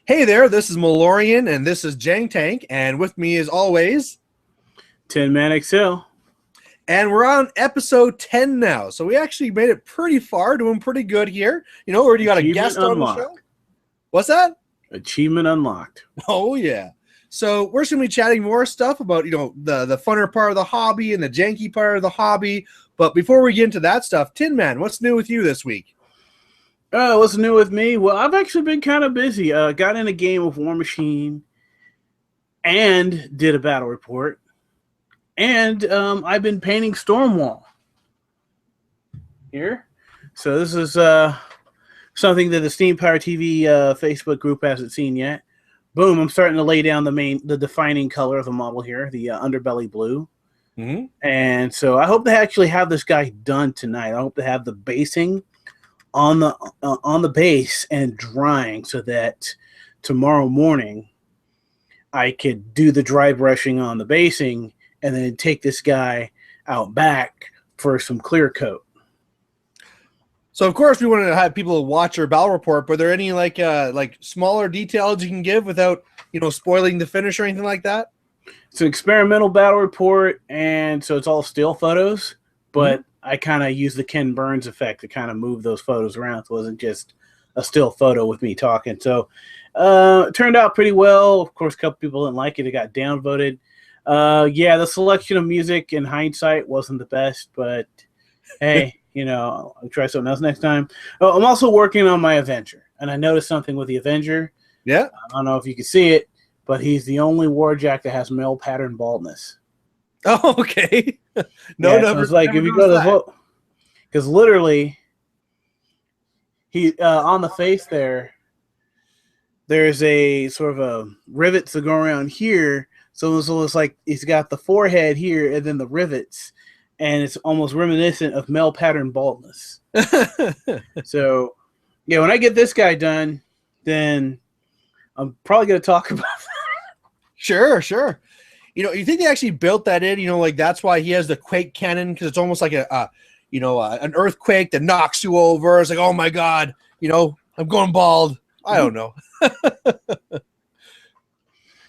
Hey there, this is Malorian, and this is Jank, and with me as always, Tin Man Excel. and we're on episode 10 now, so we actually made it pretty far, doing pretty good here. You know, already got a guest on the show. What's that? Achievement unlocked. Oh, yeah. So we're just going to be chatting more stuff about, the funner part of the hobby and the janky part of the hobby, but before we get into that stuff, Tin Man, what's new with you this week? What's new with me? Well, I've actually been kind of busy. Got in a game of War Machine and did a battle report. And I've been painting Stormwall here. So this is something that the Steam Power TV Facebook group hasn't seen yet. Boom, I'm starting to lay down the defining color of the model here, the underbelly blue. Mm-hmm. And so I hope to actually have this guy done tonight. I hope to have the basing on the base and drying so that tomorrow morning I could do the dry brushing on the basing and then take this guy out back for some clear coat. So of course we wanted to have people watch your battle report, but are there any like smaller details you can give without spoiling the finish or anything like that? It's an experimental battle report, and so it's all still photos, but I kind of use the Ken Burns effect to kind of move those photos around. So it wasn't just a still photo with me talking. So it turned out pretty well. Of course, a couple people didn't like it. It got downvoted. Yeah, the selection of music in hindsight wasn't the best, but hey, I'll try something else next time. Oh, I'm also working on my Avenger, and I noticed something with the Avenger. Yeah. I don't know if you can see it, but he's the only Warjack that has male pattern baldness. Oh, okay. So it's like if you go to the vote, because literally, he on the face there's a sort of a rivets that go around here. So it's like he's got the forehead here and then the rivets, and it's almost reminiscent of male pattern baldness. So, yeah, when I get this guy done, then I'm probably going to talk about that. Sure. You think they actually built that in? Like that's why he has the quake cannon, because it's almost like an earthquake that knocks you over. It's like, oh my god, I'm going bald. I don't know.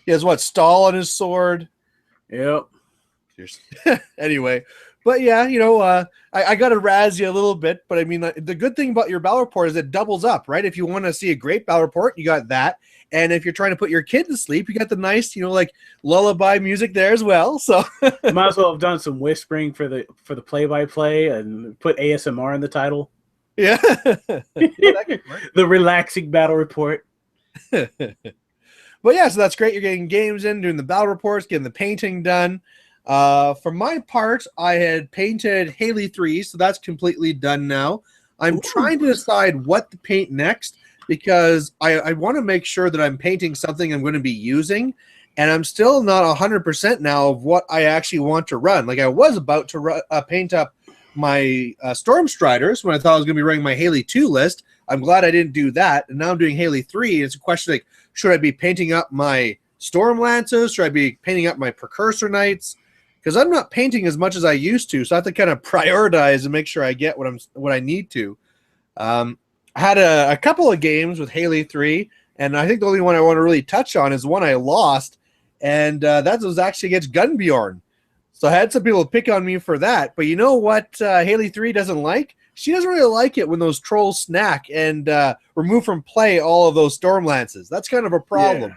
He has stall on his sword. Yep. Anyway, but yeah, I got to razz you a little bit, but I mean, the good thing about your battle report is it doubles up, right? If you want to see a great battle report, you got that. And if you're trying to put your kid to sleep, you got the nice, lullaby music there as well. So might as well have done some whispering for the play-by-play and put ASMR in the title. Yeah. The relaxing battle report. But yeah, so that's great. You're getting games in, doing the battle reports, getting the painting done. For my part, I had painted Haley 3, so that's completely done now. I'm trying to decide what to paint next, because I want to make sure that I'm painting something I'm going to be using, and I'm still not 100% now of what I actually want to run. Like I was about to paint up my Storm Striders when I thought I was going to be running my Haley 2 list. I'm glad I didn't do that, and now I'm doing Haley 3. It's a question like, should I be painting up my Storm Lances? Should I be painting up my Precursor Knights? Because I'm not painting as much as I used to, so I have to kind of prioritize and make sure I get what I need to. I had a couple of games with Haley 3, and I think the only one I want to really touch on is one I lost, and that was actually against Gunbjorn. So I had some people pick on me for that, but you know what Haley 3 doesn't like? She doesn't really like it when those trolls snack and remove from play all of those Storm Lances. That's kind of a problem.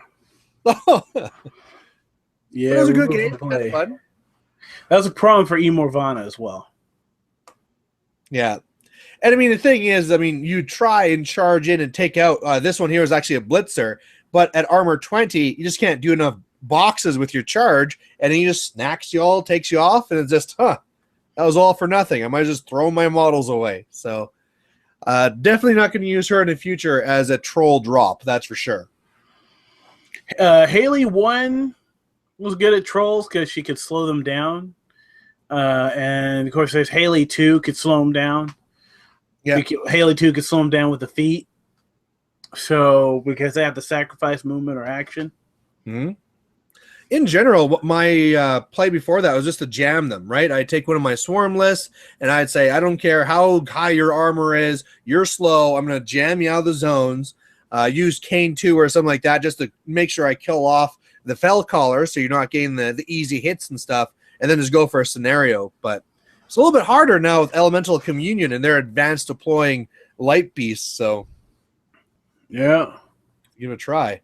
Yeah, it was a good game. Kind of fun. That was a problem for E. Morvana as well. Yeah. And I mean, the thing is, you try and charge in and take out. This one here is actually a blitzer, but at armor 20, you just can't do enough boxes with your charge, and then he just snacks you all, takes you off, and it's just, that was all for nothing. I might just throw my models away. So definitely not going to use her in the future as a troll drop, that's for sure. Haley 1 was good at trolls because she could slow them down. And, of course, there's Haley 2 could slow them down. Yeah. Haley 2 could slow them down with the feet. So, because they have the sacrifice movement or action. Mm-hmm. In general, my play before that was just to jam them, right? I'd take one of my swarm lists, and I'd say, I don't care how high your armor is, you're slow, I'm going to jam you out of the zones. use Kane 2 or something like that just to make sure I kill off the fell caller so you're not getting the easy hits and stuff, and then just go for a scenario. But it's a little bit harder now with Elemental Communion and their advanced deploying light beasts, so yeah, give it a try.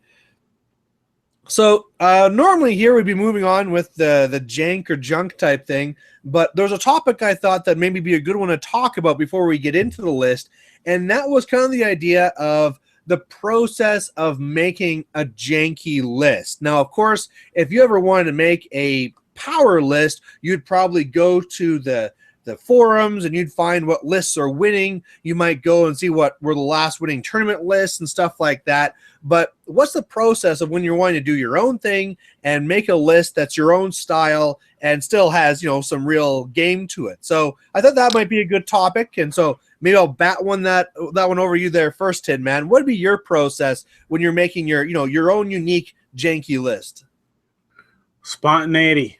So normally here we'd be moving on with the jank or junk type thing, but there's a topic I thought that maybe be a good one to talk about before we get into the list, and that was kind of the idea of the process of making a janky list. Now, of course, if you ever wanted to make a power list, you'd probably go to the forums and you'd find what lists are winning. You might go and see what were the last winning tournament lists and stuff like that. But what's the process of when you're wanting to do your own thing and make a list that's your own style and still has, some real game to it? So I thought that might be a good topic. And so maybe I'll bat that one over you there first, Tin Man. What would be your process when you're making your own unique janky list? Spontaneity.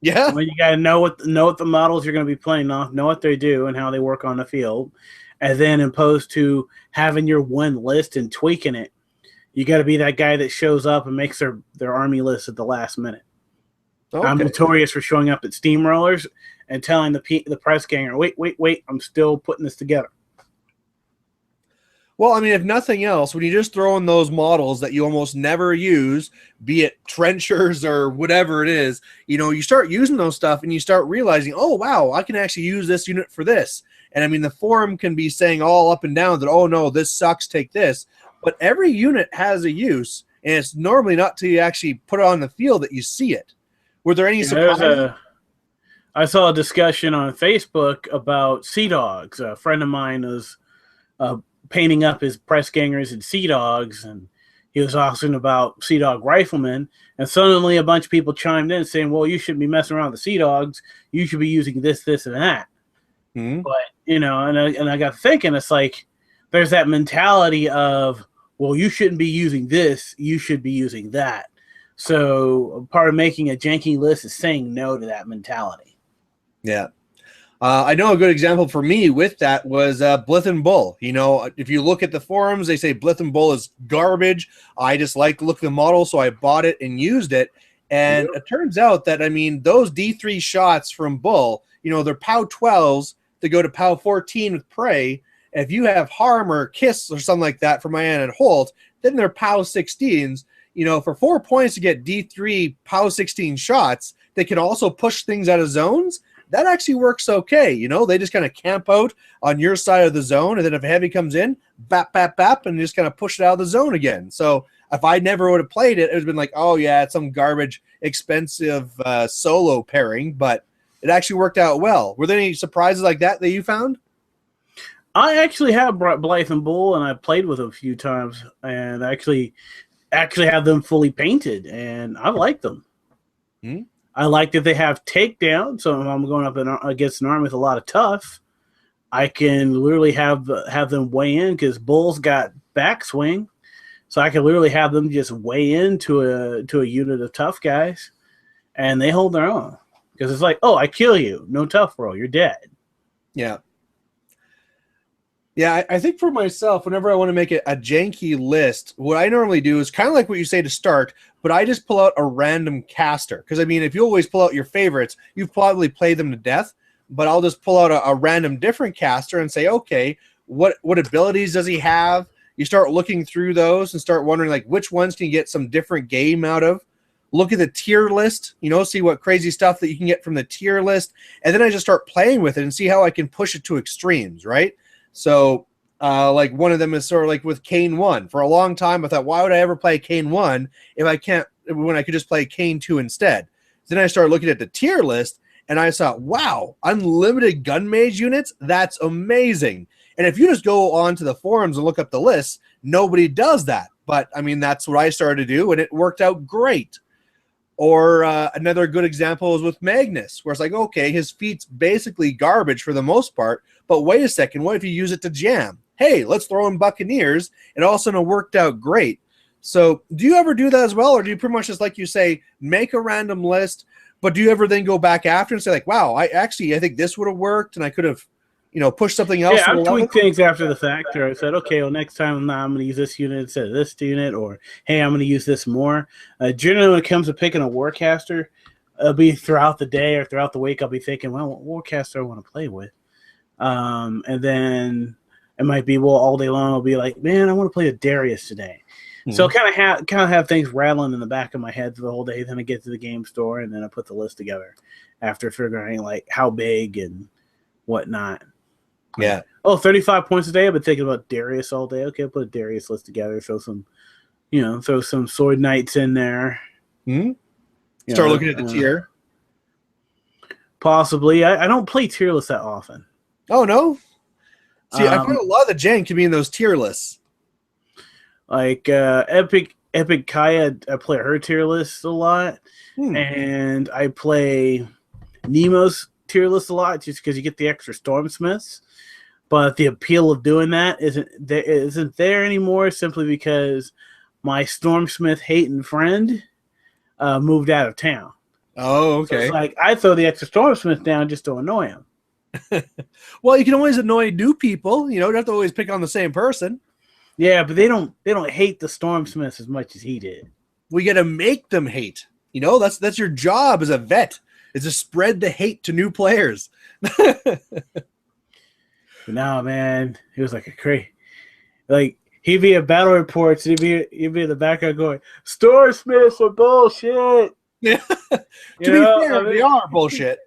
Yeah. Well, you got to know what the models you're going to be playing off, know what they do and how they work on the field, and then opposed to having your one list and tweaking it, you got to be that guy that shows up and makes their army list at the last minute. Okay. I'm notorious for showing up at steamrollers and telling the press ganger, wait, I'm still putting this together. Well, I mean, if nothing else, when you just throw in those models that you almost never use, be it trenchers or whatever it is, you start using those stuff and you start realizing, oh, wow, I can actually use this unit for this. And I mean, the forum can be saying all up and down that, oh, no, this sucks, take this. But every unit has a use, and it's normally not till you actually put it on the field that you see it. Were there any surprises? I saw a discussion on Facebook about Sea Dogs. A friend of mine was painting up his press gangers and Sea Dogs, and he was asking about Sea Dog Riflemen, and suddenly a bunch of people chimed in saying, well, you shouldn't be messing around with the Sea Dogs. You should be using this, and that. Mm-hmm. But, and I got thinking, it's like there's that mentality of, well, you shouldn't be using this, you should be using that. So part of making a janky list is saying no to that mentality. Yeah. I know a good example for me with that was Blith and Bull. If you look at the forums, they say Blith and Bull is garbage. I just like the look of the model, so I bought it and used it. And It turns out that, those D3 shots from Bull, they're POW 12s to go to POW 14 with Prey. If you have Harm or Kiss or something like that for Mayan and Holt, then they're POW 16s. For 4 points to get D3 POW 16 shots, they can also push things out of zones. That actually works okay. They just kind of camp out on your side of the zone, and then if a heavy comes in, bap, bap, bap, and just kind of push it out of the zone again. So if I never would have played it, it would have been like, oh, yeah, it's some garbage, expensive solo pairing, but it actually worked out well. Were there any surprises like that you found? I actually have brought Blythe and Bull, and I played with them a few times, and actually have them fully painted, and I like them. Hmm? I like that they have takedown, so if I'm going up against an army with a lot of tough, I can literally have them weigh in because Bull's got backswing, so I can literally have them just weigh into a unit of tough guys, and they hold their own because it's like, oh, I kill you, no tough roll, you're dead. Yeah. Yeah, I think for myself, whenever I want to make a janky list, what I normally do is kind of like what you say to start, but I just pull out a random caster. Because, if you always pull out your favorites, you've probably played them to death, but I'll just pull out a random different caster and say, okay, what abilities does he have? You start looking through those and start wondering, like, which ones can you get some different game out of? Look at the tier list, see what crazy stuff that you can get from the tier list, and then I just start playing with it and see how I can push it to extremes, right? So, like one of them is sort of like with Kane 1. For a long time, I thought, why would I ever play Kane 1 when I could just play Kane 2 instead? Then I started looking at the tier list, and I thought, wow, unlimited gun mage units? That's amazing. And if you just go onto the forums and look up the lists, nobody does that. But, that's what I started to do, and it worked out great. Or another good example is with Magnus, where it's like, okay, his feet's basically garbage for the most part, but wait a second, what if you use it to jam? Hey, let's throw in Buccaneers. It also worked out great. So do you ever do that as well, or do you pretty much just, like you say, make a random list, but do you ever then go back after and say, like, wow, I think this would have worked, and I could have push something else Yeah, to I've 11. tweaked things after the fact, or I said, okay, well, next time I'm going to use this unit instead of this unit, or hey, I'm going to use this more. Generally, when it comes to picking a Warcaster, it'll be throughout the day or throughout the week, I'll be thinking, well, what Warcaster I want to play with. And then it might be, well, all day long, I'll be like, man, I want to play a Darius today. So kind of have things rattling in the back of my head for the whole day. Then I get to the game store, and then I put the list together after figuring like how big and whatnot. Yeah. 35 points a day. I've been thinking about Darius all day. Okay, I'll put a Darius list together. Throw some Sword Knights in there. Start looking at the tier. Possibly. I don't play tier lists that often. Oh, no? See, I find a lot of the jank can be in those tier lists. Like Epic Kaya, I play her tier list a lot. And I play Nemo's tier list a lot just because you get the extra Stormsmiths. But the appeal of doing that isn't there anymore simply because my Stormsmith hating friend moved out of town. Oh, okay. So it's like I throw the extra Stormsmith down just to annoy him. Well, you can always annoy new people. You don't have to always pick on the same person. Yeah, but they don't hate the Stormsmiths as much as he did. We got to make them hate. That's your job as a vet, is to spread the hate to new players. But no, man, he was like a crazy. Like he'd be at battle reports, he'd be in the background going, "Stormsmiths are bullshit." Yeah. To be fair, they are bullshit.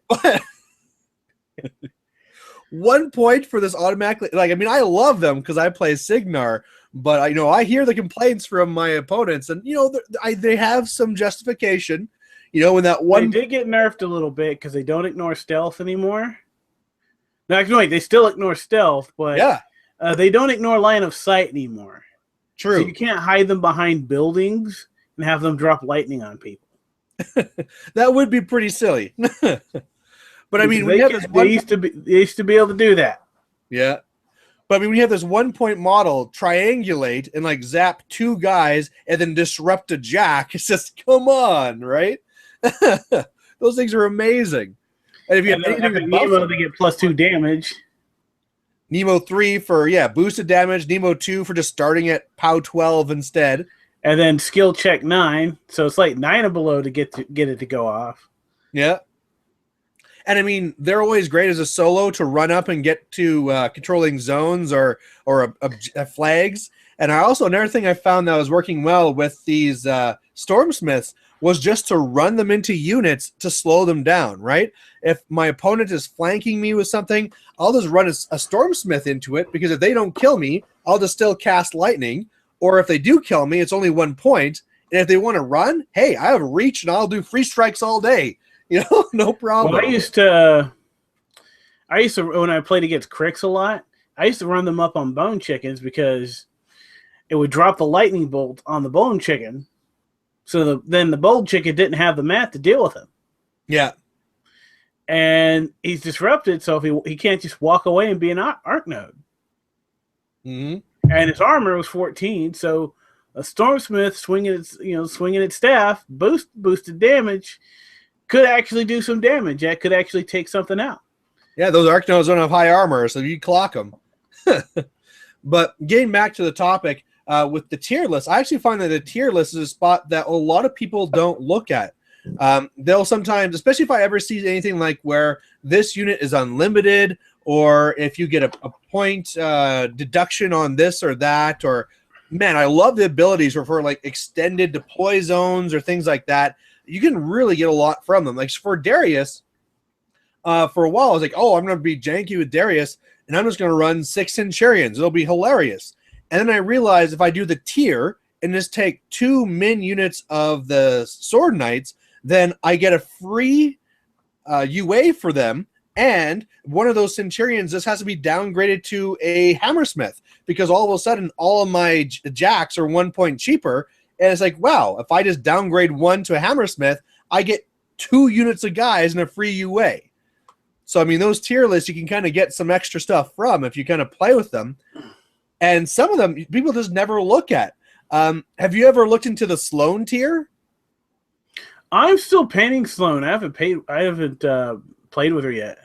1 point for this automatically. I love them because I play Signar, but I hear the complaints from my opponents, and they have some justification. When that one they did get nerfed a little bit because they don't ignore stealth anymore. No, actually, they still ignore stealth, but they don't ignore line of sight anymore. True. So you can't hide them behind buildings and have them drop lightning on people. That would be pretty silly. But they used to be able to do that. Yeah. But when you have this 1 point model triangulate and zap two guys and then disrupt a jack, it's just come on, right? Those things are amazing. And if you have anything above Nemo, they get +2 damage. Nemo 3 for boosted damage. Nemo 2 for just starting at POW 12 instead. And then skill check 9, so it's like 9 or below to get it to go off. Yeah. And they're always great as a solo to run up and get to controlling zones or flags. And another thing I found that was working well with these Stormsmiths was just to run them into units to slow them down, right? If my opponent is flanking me with something, I'll just run a Stormsmith into it, because if they don't kill me, I'll just still cast lightning. Or if they do kill me, it's only 1 point. And if they want to run, hey, I have reach and I'll do free strikes all day. No problem. Well, I used to when I played against Cricks a lot, I used to run them up on bone chickens because it would drop the lightning bolt on the bone chicken. So then the bone chicken didn't have the mat to deal with him. Yeah. And he's disrupted, so if he can't just walk away and be an arc node. Mm-hmm. And his armor was 14, so a Stormsmith swinging its staff, boosted damage, could actually do some damage. That could actually take something out. Yeah, those arc nodes don't have high armor, so you clock them. But getting back to the topic, with the tier list, I actually find that the tier list is a spot that a lot of people don't look at. They'll sometimes, especially if I ever see anything like where this unit is unlimited, or if you get a point deduction on this or that, or man, I love the abilities for extended deploy zones or things like that. You can really get a lot from them. Like for Darius, for a while I was like, oh, I'm going to be janky with Darius, and I'm just going to run 6 Centurions. It'll be hilarious. And then I realized if I do the tier and just take 2 min units of the Sword Knights, then I get a free UA for them. And one of those Centurions just has to be downgraded to a Hammersmith, because all of a sudden all of my jacks are 1 point cheaper. And it's like, wow, if I just downgrade one to a Hammersmith, I get 2 units of guys and a free UA. So, those tier lists, you can kind of get some extra stuff from if you kind of play with them. And some of them, people just never look at. Have you ever looked into the Sloan tier? I'm still painting Sloan. I haven't played with her yet.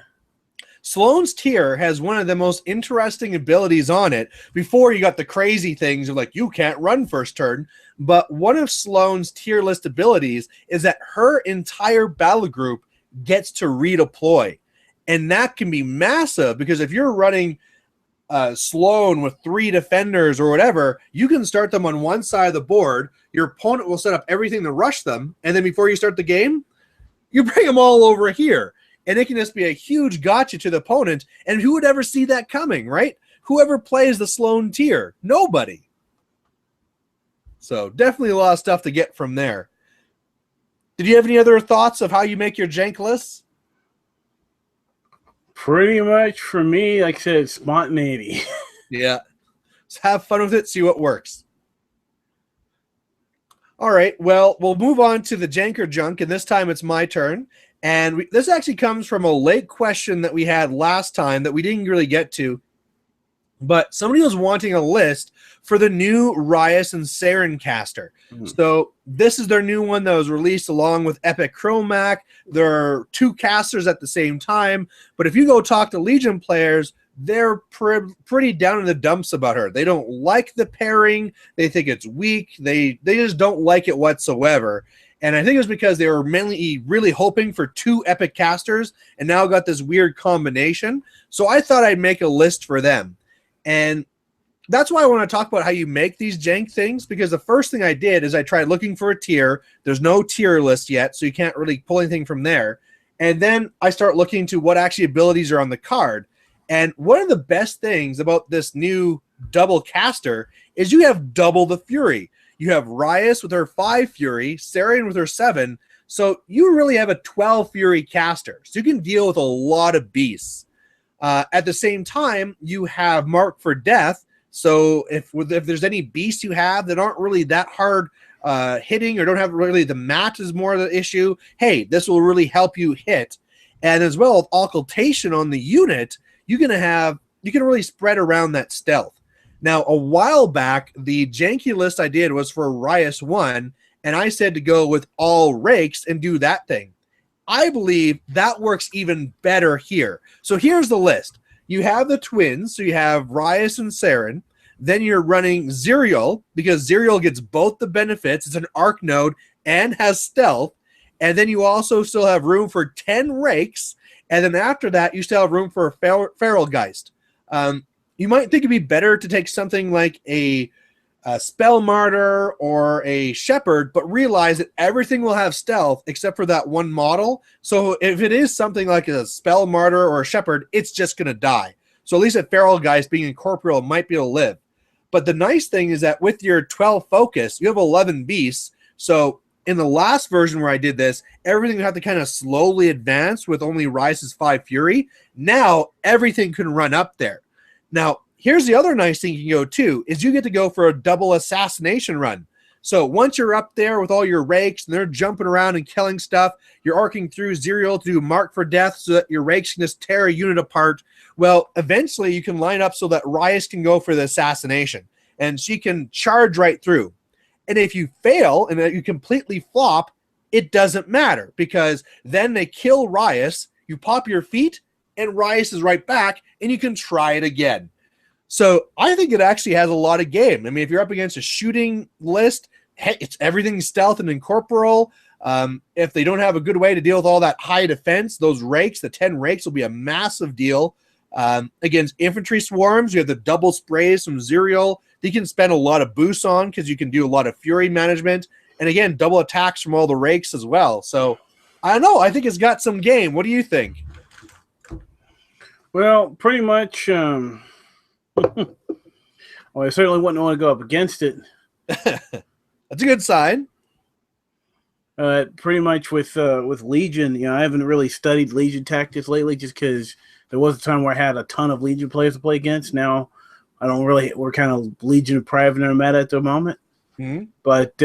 Sloane's tier has one of the most interesting abilities on it. Before, you got the crazy things of like, you can't run first turn. But one of Sloane's tier list abilities is that her entire battle group gets to redeploy. And that can be massive because if you're running Sloane with 3 defenders or whatever, you can start them on one side of the board. Your opponent will set up everything to rush them. And then before you start the game, you bring them all over here. And it can just be a huge gotcha to the opponent. And who would ever see that coming, right? Whoever plays the Sloane tier? Nobody. So definitely a lot of stuff to get from there. Did you have any other thoughts of how you make your jank lists? Pretty much for me, like I said, spontaneity. Yeah. Just have fun with it, see what works. All right, well, we'll move on to the jank or junk, and this time it's my turn. And this actually comes from a late question that we had last time that we didn't really get to. But somebody was wanting a list for the new Rias and Saren caster. So this is their new one that was released along with Epic Chromac. There are 2 casters at the same time. But if you go talk to Legion players, they're pretty down in the dumps about her. They don't like the pairing. They think it's weak. They just don't like it whatsoever. And I think it was because they were mainly really hoping for 2 epic casters and now got this weird combination. So I thought I'd make a list for them. And that's why I want to talk about how you make these jank things, because the first thing I did is I tried looking for a tier. There's no tier list yet, so you can't really pull anything from there. And then I start looking to what actually abilities are on the card. And one of the best things about this new double caster is you have double the fury. You have Rias with her 5 fury, Sarian with her 7. So you really have a 12 fury caster. So you can deal with a lot of beasts. At the same time, you have Mark for Death. So if there's any beasts you have that aren't really that hard hitting or don't have really the mat is more the issue, hey, this will really help you hit. And as well, with occultation on the unit, you can really spread around that stealth. Now, a while back, the janky list I did was for Rias 1, and I said to go with all rakes and do that thing. I believe that works even better here. So here's the list. You have the twins, so you have Rias and Saren. Then you're running Zerial, because Zerial gets both the benefits. It's an arc node and has stealth. And then you also still have room for 10 rakes. And then after that, you still have room for a Feral Geist. You might think it'd be better to take something like a Spell Martyr or a Shepherd, but realize that everything will have stealth except for that one model. So if it is something like a Spell Martyr or a Shepherd, it's just going to die. So at least a Feral Geist being incorporeal might be able to live. But the nice thing is that with your 12 focus, you have 11 beasts. So in the last version where I did this, everything would have to kind of slowly advance with only Rise's 5 Fury. Now everything can run up there. Now, here's the other nice thing you can go to, is you get to go for a double assassination run. So once you're up there with all your rakes and they're jumping around and killing stuff, you're arcing through Zerial to do Mark for Death so that your rakes can just tear a unit apart. Well, eventually you can line up so that Rias can go for the assassination and she can charge right through. And if you fail and you completely flop, it doesn't matter, because then they kill Rias, you pop your feet, and Rias is right back, and you can try it again. So I think it actually has a lot of game. I mean, if you're up against a shooting list, it's everything stealth and incorporeal. If they don't have a good way to deal with all that high defense, those rakes, the 10 rakes, will be a massive deal. Against infantry swarms, you have the double sprays from Zerial. You can spend a lot of boosts on because you can do a lot of fury management. And again, double attacks from all the rakes as well. So I don't know. I think it's got some game. What do you think? Well, pretty much. Well, I certainly wouldn't want to go up against it. That's a good sign. Pretty much with Legion, I haven't really studied Legion tactics lately, just because there was a time where I had a ton of Legion players to play against. Now I don't really. We're kind of Legion deprived in our meta at the moment. Mm-hmm. But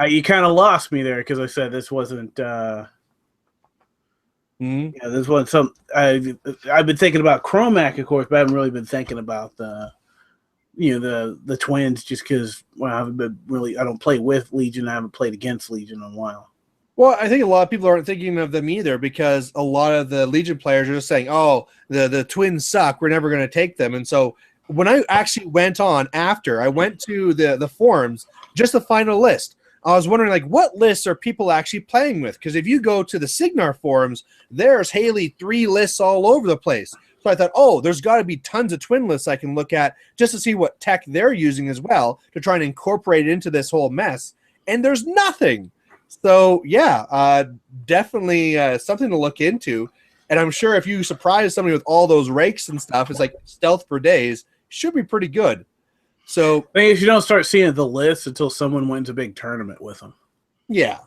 you kind of lost me there, because I said this wasn't. This wasn't some. I've been thinking about Chromac, of course, but I haven't really been thinking about the twins, just because I don't play with Legion. I haven't played against Legion in a while. Well, I think a lot of people aren't thinking of them either because a lot of the Legion players are just saying, "Oh, the twins suck. We're never going to take them." And so when I actually went on after, I went to the forums just to find a list. I was wondering like what lists are people actually playing with? Because if you go to the Signar forums, there's Haley 3 lists all over the place. So I thought, oh, there's got to be tons of twin lists I can look at just to see what tech they're using as well to try and incorporate it into this whole mess. And there's nothing. So yeah, definitely something to look into. And I'm sure if you surprise somebody with all those rakes and stuff, it's like stealth for days, should be pretty good. So I think if you don't start seeing the list until someone wins a big tournament with them. yeah.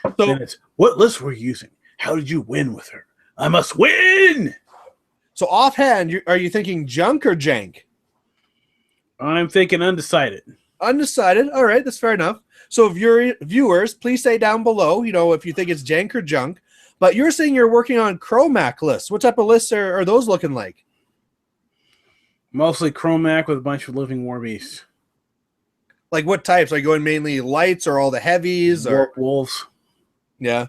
So then it's, what list were you using? How did you win with her? I must win! So offhand, are you thinking Junk or Jank? I'm thinking undecided. Undecided. All right, that's fair enough. So if your viewers, please say down below, if you think it's Jank or Junk. But you're saying you're working on Chromac lists. What type of lists are those looking like? Mostly Chromac with a bunch of living war beasts. Like what types? Are you going mainly lights or all the heavies? Warp wolves. Yeah.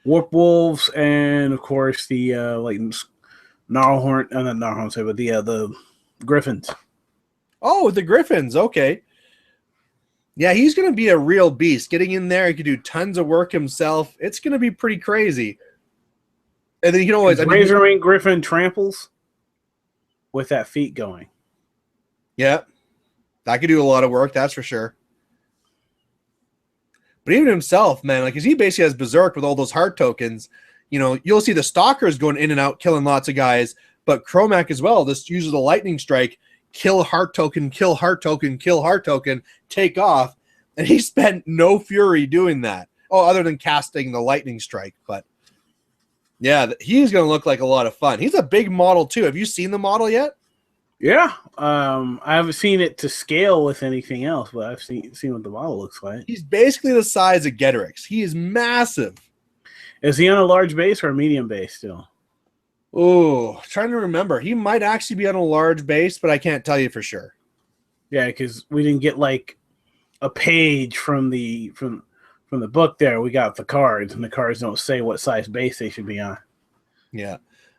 Warp wolves and of course the like Gnarlhorn, not Gnarlhorn, but the Griffins. Oh, the Griffins. Okay. Yeah, he's going to be a real beast. Getting in there, he could do tons of work himself. It's going to be pretty crazy. And then you can always Razorwing Griffin tramples with that feet going. Yeah. That could do a lot of work, that's for sure. But even himself, man, like, because he basically has Berserk with all those heart tokens. You'll see the Stalkers going in and out, killing lots of guys. But Chromac as well, this uses the Lightning Strike, kill heart token, kill heart token, kill heart token, take off. And he spent no fury doing that. Oh, other than casting the Lightning Strike. But yeah, he's going to look like a lot of fun. He's a big model too. Have you seen the model yet? Yeah, I haven't seen it to scale with anything else, but I've seen what the model looks like. He's basically the size of Getrix. He is massive. Is he on a large base or a medium base still? Oh, trying to remember. He might actually be on a large base, but I can't tell you for sure. Yeah, because we didn't get like a page from the book there. We got the cards, and the cards don't say what size base they should be on. Yeah.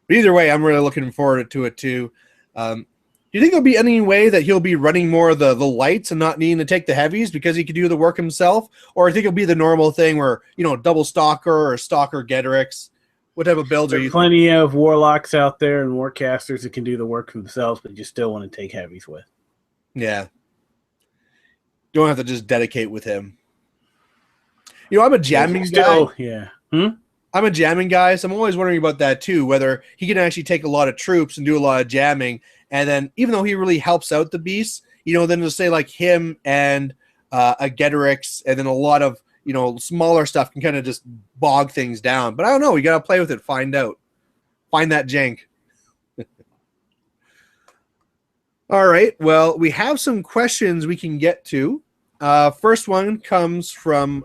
But either way, I'm really looking forward to it too. Do you think there'll be any way that he'll be running more of the lights and not needing to take the heavies because he could do the work himself? Or do you think it'll be the normal thing where, double Stalker or Stalker Getrix? What type of builds are you thinking? Plenty of Warlocks out there and Warcasters that can do the work themselves, but you still want to take heavies with. Yeah. Don't have to just dedicate with him. I'm a jamming guy. Yeah. I'm a jamming guy, so I'm always wondering about that too, whether he can actually take a lot of troops and do a lot of jamming. And then even though he really helps out the beasts, then to say like him and a Getrix and then a lot of, smaller stuff can kind of just bog things down. But I don't know. We got to play with it, find out. Find that jank. All right. Well, we have some questions we can get to. First one comes from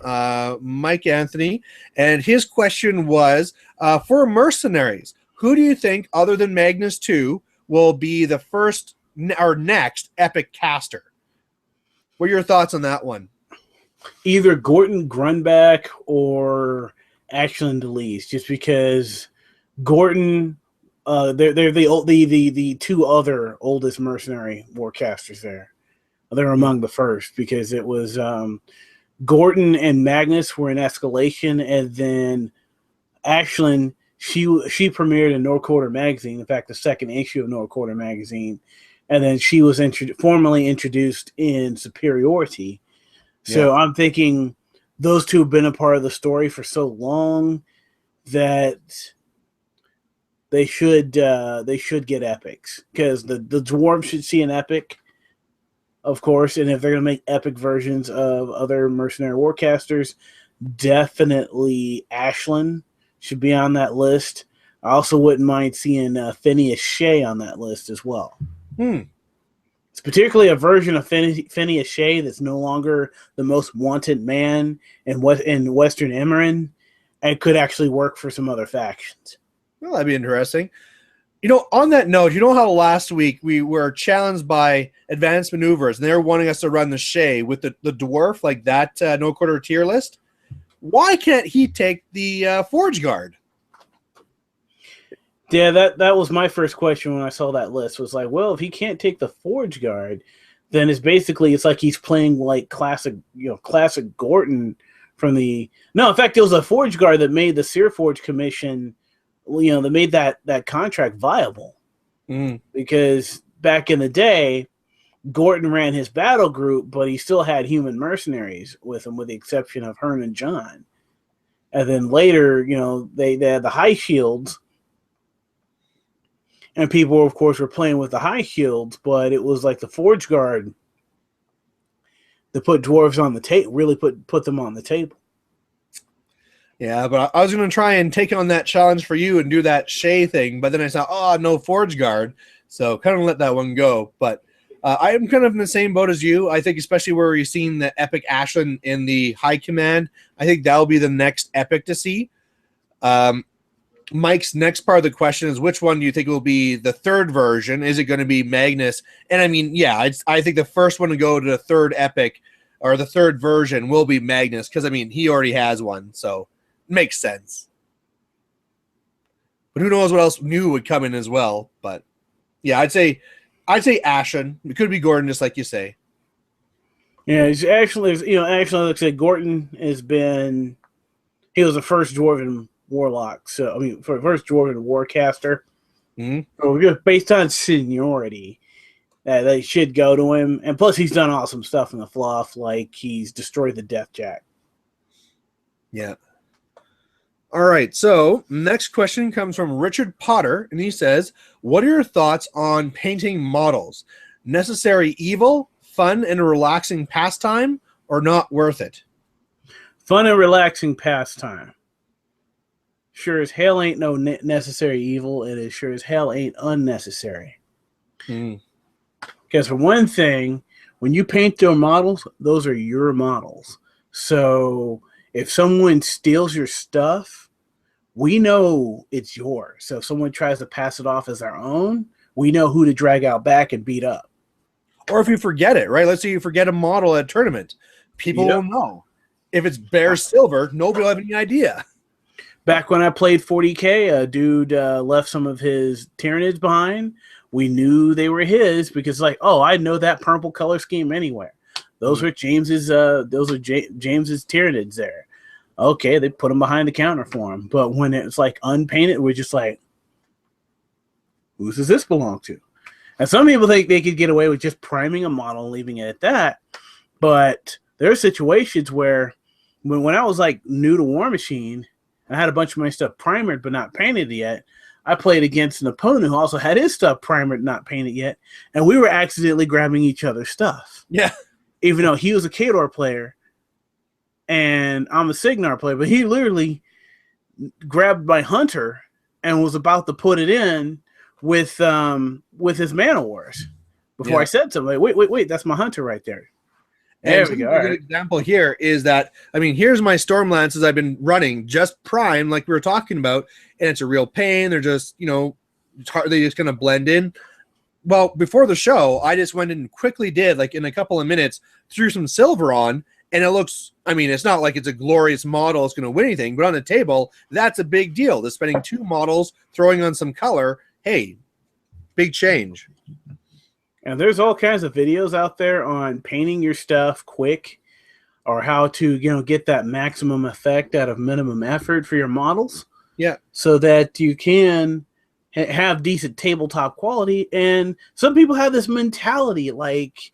Mike Anthony, and his question was, for mercenaries, who do you think, other than Magnus 2, will be the first or next epic caster? What are your thoughts on that one? Either Gorton Grunback or Ashlyn DeLees, just because Gorton, they're the two other oldest mercenary warcasters there. They're among the first because it was Gorton and Magnus were in escalation, and then Ashlyn, she premiered in North Quarter magazine. In fact, the second issue of North Quarter magazine, and then she was formally introduced in Superiority. So I'm thinking those two have been a part of the story for so long that they should get epics, because the dwarves should see an epic, of course, and if they're going to make epic versions of other mercenary warcasters, definitely Ashlyn should be on that list. I also wouldn't mind seeing Phineas Shea on that list as well. It's particularly a version of Phineas Shea that's no longer the most wanted man in Western Emerald, and could actually work for some other factions. Well, that'd be interesting. On that note, you know how last week we were challenged by Advanced Maneuvers, and they were wanting us to run the Shay with the dwarf, like that no quarter tier list. Why can't he take the Forge Guard? Yeah, that was my first question when I saw that list. Was like, well, if he can't take the Forge Guard, then it's like he's playing like classic Gorton from the. No, in fact, it was a Forge Guard that made the Sear Forge commission. That made that contract viable. Because back in the day, Gorton ran his battle group, but he still had human mercenaries with him, with the exception of Hearn and John. And then later, they had the high shields. And people, of course, were playing with the high shields, but it was like the Forge Guard that put dwarves on the table, really put them on the table. Yeah, but I was going to try and take on that challenge for you and do that Shay thing, but then I saw, no Forge Guard, so kind of let that one go. But I am kind of in the same boat as you. I think especially where you've seen the epic Ashlyn in the High Command, I think that'll be the next epic to see. Mike's next part of the question is, which one do you think will be the third version? Is it going to be Magnus? And I mean, yeah, I think the first one to go to the third epic or the third version will be Magnus, because I mean, he already has one, so it makes sense. But who knows what else new would come in as well. But yeah, I'd say Ashen. It could be Gordon, just like you say. Yeah, it's actually, like I said, Gordon he was the first Dwarven Warlock. So, I mean, first Dwarven Warcaster. Mm-hmm. So just based on seniority, they should go to him. And plus, he's done awesome stuff in the fluff, like he's destroyed the Death Jack. Yeah. All right, so next question comes from Richard Potter, and he says, what are your thoughts on painting models? Necessary evil, fun, and a relaxing pastime, or not worth it? Fun and relaxing pastime. Sure as hell ain't no necessary evil. It is sure as hell ain't unnecessary. Because for one thing, when you paint your models, those are your models. So if someone steals your stuff, we know it's yours. So if someone tries to pass it off as their own, we know who to drag out back and beat up. Or if you forget it, right? Let's say you forget a model at a tournament. People will know. If it's bare silver, nobody will have any idea. Back when I played 40K, a dude left some of his Tyranids behind. We knew they were his because, I know that purple color scheme anywhere. Those are James's. James's Tyranids there. Okay, they put them behind the counter for him. But when it's like unpainted, we're just like, whose does this belong to? And some people think they could get away with just priming a model and leaving it at that. But there are situations where, when I was like new to War Machine, I had a bunch of my stuff primered but not painted yet. I played against an opponent who also had his stuff primered, not painted yet, and we were accidentally grabbing each other's stuff. Yeah. Even though he was a Kador player and I'm a Signar player, but he literally grabbed my Hunter and was about to put it in with his Mana Wars before I said something. Like, wait, that's my Hunter right there. There we go. A good example here is that, I mean, here's my Stormlances I've been running just prime, like we were talking about, and it's a real pain. They're just, it's hard, they just kind of blend in. Well, before the show, I just went and quickly did, like in a couple of minutes, threw some silver on, and it looks, I mean, it's not like it's a glorious model, it's going to win anything, but on the table, that's a big deal. They're spending 2 models, throwing on some color. Hey, big change. And there's all kinds of videos out there on painting your stuff quick or how to, get that maximum effect out of minimum effort for your models. Yeah. So that you can have decent tabletop quality. And some people have this mentality like,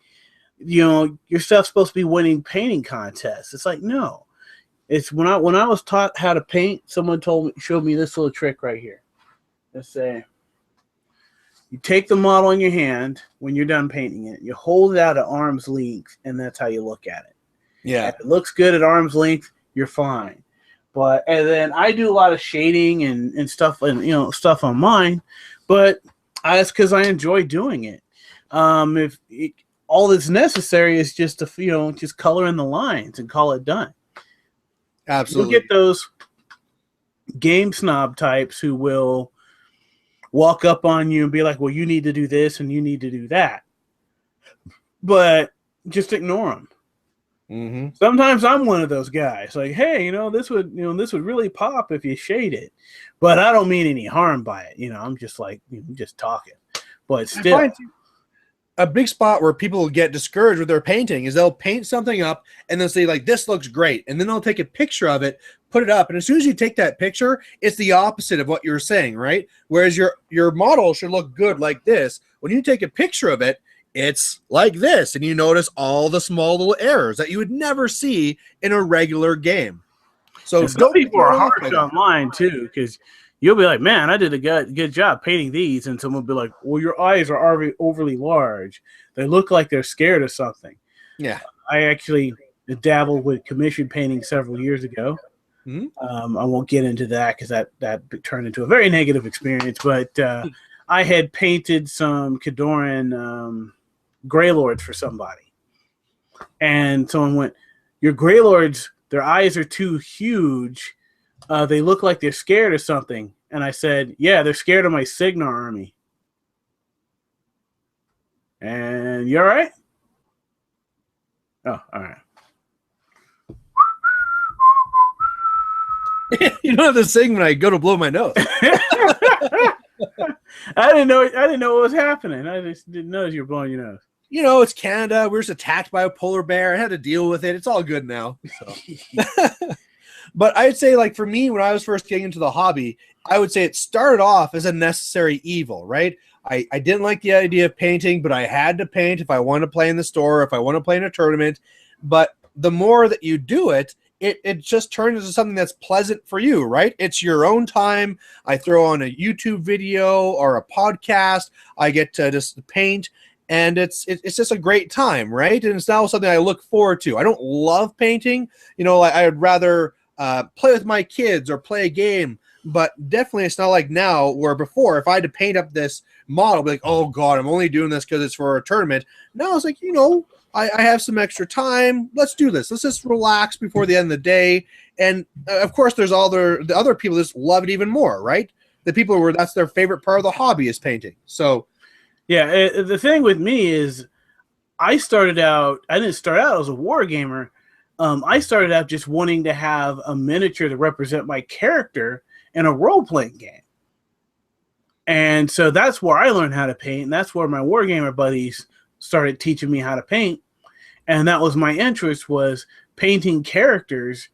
your stuff's supposed to be winning painting contests. It's like, no. It's when I was taught how to paint, someone showed me this little trick right here. Let's say you take the model in your hand when you're done painting it, you hold it out at arm's length, and that's how you look at it. Yeah. If it looks good at arm's length, you're fine. And then I do a lot of shading and stuff, and stuff on mine, but that's because I enjoy doing it. All that's necessary is just to just color in the lines and call it done. Absolutely. You'll get those game snob types who will walk up on you and be like, well, you need to do this and you need to do that. But just ignore them. Mm-hmm. Sometimes I'm one of those guys. Like, hey, this would really pop if you shade it. But I don't mean any harm by it. I'm just like, just talking. But still. A big spot where people get discouraged with their painting is they'll paint something up and they'll say like, this looks great. And then they'll take a picture of it, put it up. And as soon as you take that picture, it's the opposite of what you're saying, right? Whereas your model should look good like this. When you take a picture of it, it's like this. And you notice all the small little errors that you would never see in a regular game. So some people are harsh online too, because you'll be like, man, I did a good job painting these. And someone will be like, well, your eyes are overly large. They look like they're scared of something. Yeah. I actually dabbled with commission painting several years ago. Mm-hmm. I won't get into that because that turned into a very negative experience. But I had painted some Cadoran Greylords for somebody. And someone went, your Greylords, their eyes are too huge. They look like they're scared of something. And I said, yeah, they're scared of my Signar army. And you all right? Oh, all right. You don't have to sing when I go to blow my nose. I didn't know what was happening. I just didn't notice you were blowing your nose. It's Canada. We're just attacked by a polar bear. I had to deal with it. It's all good now. So. But I'd say, like, for me, when I was first getting into the hobby, I would say it started off as a necessary evil, right? I didn't like the idea of painting, but I had to paint if I want to play in the store, if I want to play in a tournament. But the more that you do it, it just turns into something that's pleasant for you, right? It's your own time. I throw on a YouTube video or a podcast. I get to just paint. And it's just a great time, right? And it's now something I look forward to. I don't love painting. I would rather play with my kids or play a game. But definitely it's not like now where before, if I had to paint up this model, I'd be like, oh, God, I'm only doing this because it's for a tournament. Now it's like, I have some extra time. Let's do this. Let's just relax before the end of the day. And, of course, there's the other people that just love it even more, right? The people where that's their favorite part of the hobby is painting. So, yeah, the thing with me is I didn't start out as a war gamer. I started out just wanting to have a miniature to represent my character in a role-playing game. And so that's where I learned how to paint, and that's where my wargamer buddies started teaching me how to paint. And that was my interest, was painting characters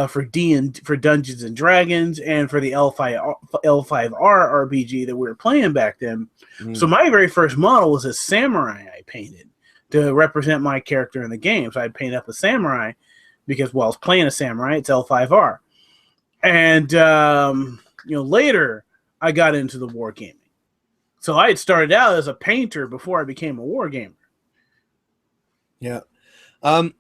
for Dungeons and Dragons and for the L5R RPG that we were playing back then. So my very first model was a samurai I painted to represent my character in the game. So I'd paint up a samurai because, I was playing a samurai. It's L5R. And, later I got into the wargaming. So I had started out as a painter before I became a wargamer. Yeah. The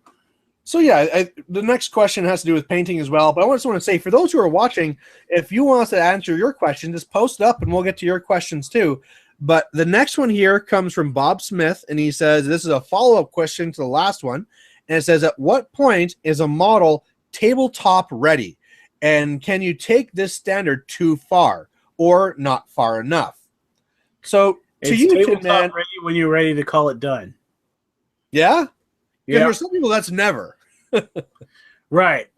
next question has to do with painting as well. But I just want to say, for those who are watching, if you want us to answer your question, just post it up and we'll get to your questions too. But the next one here comes from Bob Smith, and he says this is a follow-up question to the last one. And it says, at what point is a model tabletop ready? And can you take this standard too far or not far enough? So to you, tabletop ready when you're ready to call it done. Yeah? Yeah. For some people, that's never. Right.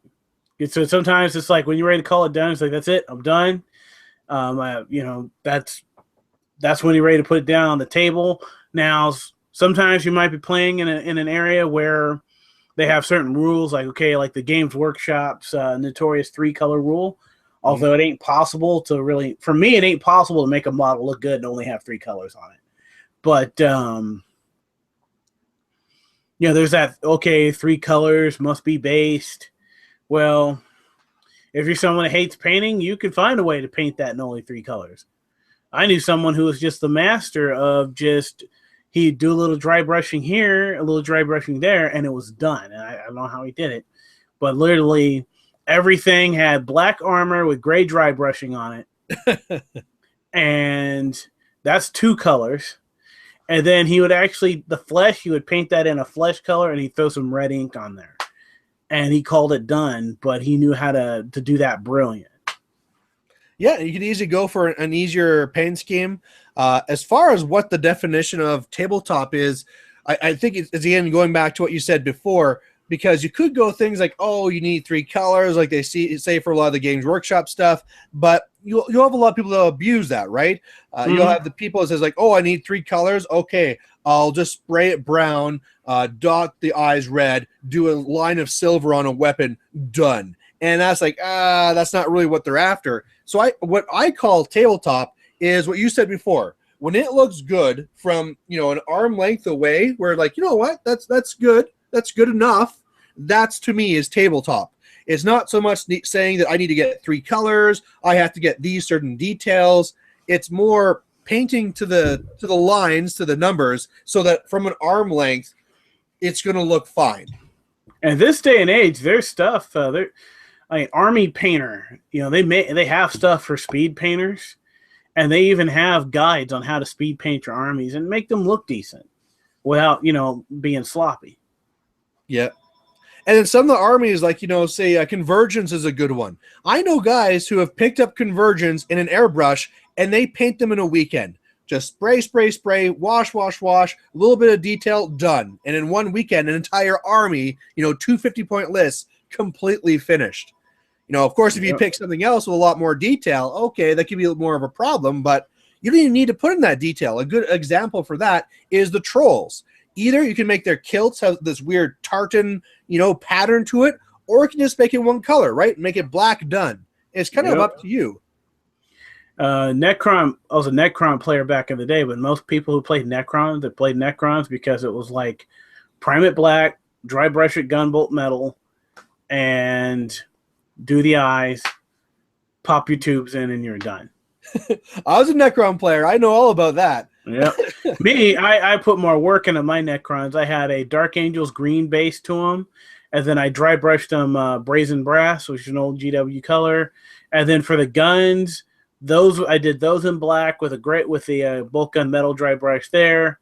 So sometimes it's like when you're ready to call it done, it's like, that's it, I'm done. That's when you're ready to put it down on the table. Now, sometimes you might be playing in an area where they have certain rules, like the Games Workshop's notorious 3-color rule. Although it ain't possible to really, for me, it ain't possible to make a model look good and only have 3 colors on it. But there's that, 3 colors must be based. Well, if you're someone that hates painting, you can find a way to paint that in only 3 colors. I knew someone who was just the master of he'd do a little dry brushing here, a little dry brushing there, and it was done. And I don't know how he did it, but literally everything had black armor with gray dry brushing on it. And that's 2 colors. And then he would the flesh, he would paint that in a flesh color and he'd throw some red ink on there. And he called it done, but he knew how to do that brilliant. Yeah, you could easily go for an easier paint scheme. As far as what the definition of tabletop is, I think it's again going back to what you said before, because you could go things like, oh, you need 3 colors, like they say for a lot of the Games Workshop stuff, but you'll have a lot of people that abuse that, right? You'll have the people that says like, oh, I need 3 colors. Okay, I'll just spray it brown, dot the eyes red, do a line of silver on a weapon, done. And that's like, that's not really what they're after. So what I call tabletop is what you said before. When it looks good from, an arm length away, where like, you know what, that's good. That's good enough. That's to me is tabletop. It's not so much saying that I need to get 3 colors. I have to get these certain details. It's more painting to the lines, to the numbers, so that from an arm length, it's going to look fine. And this day and age, there's stuff. Army painter, they have stuff for speed painters, and they even have guides on how to speed paint your armies and make them look decent without being sloppy. Yeah. And then some of the armies, like, say Convergence is a good one. I know guys who have picked up Convergence in an airbrush and they paint them in a weekend. Just spray, spray, spray, wash, wash, wash, a little bit of detail, done. And in one weekend, an entire army, 250-point lists, completely finished. Of course, if you pick something else with a lot more detail, okay, that could be more of a problem, but you don't even need to put in that detail. A good example for that is the trolls. Either you can make their kilts have this weird tartan, pattern to it, or you can just make it one color, right? Make it black, done. It's kind of up to you. Necron, I was a Necron player back in the day, but most people who played Necrons, they played Necrons because it was like prime it black, dry brush it gunbolt metal, and do the eyes, pop your tubes in, and you're done. I was a Necron player. I know all about that. Yeah. Me, I put more work into my Necrons. I had a Dark Angels green base to them, and then I dry brushed them Brazen Brass, which is an old GW color. And then for the guns, I did those in black with the bolt gun metal dry brush there.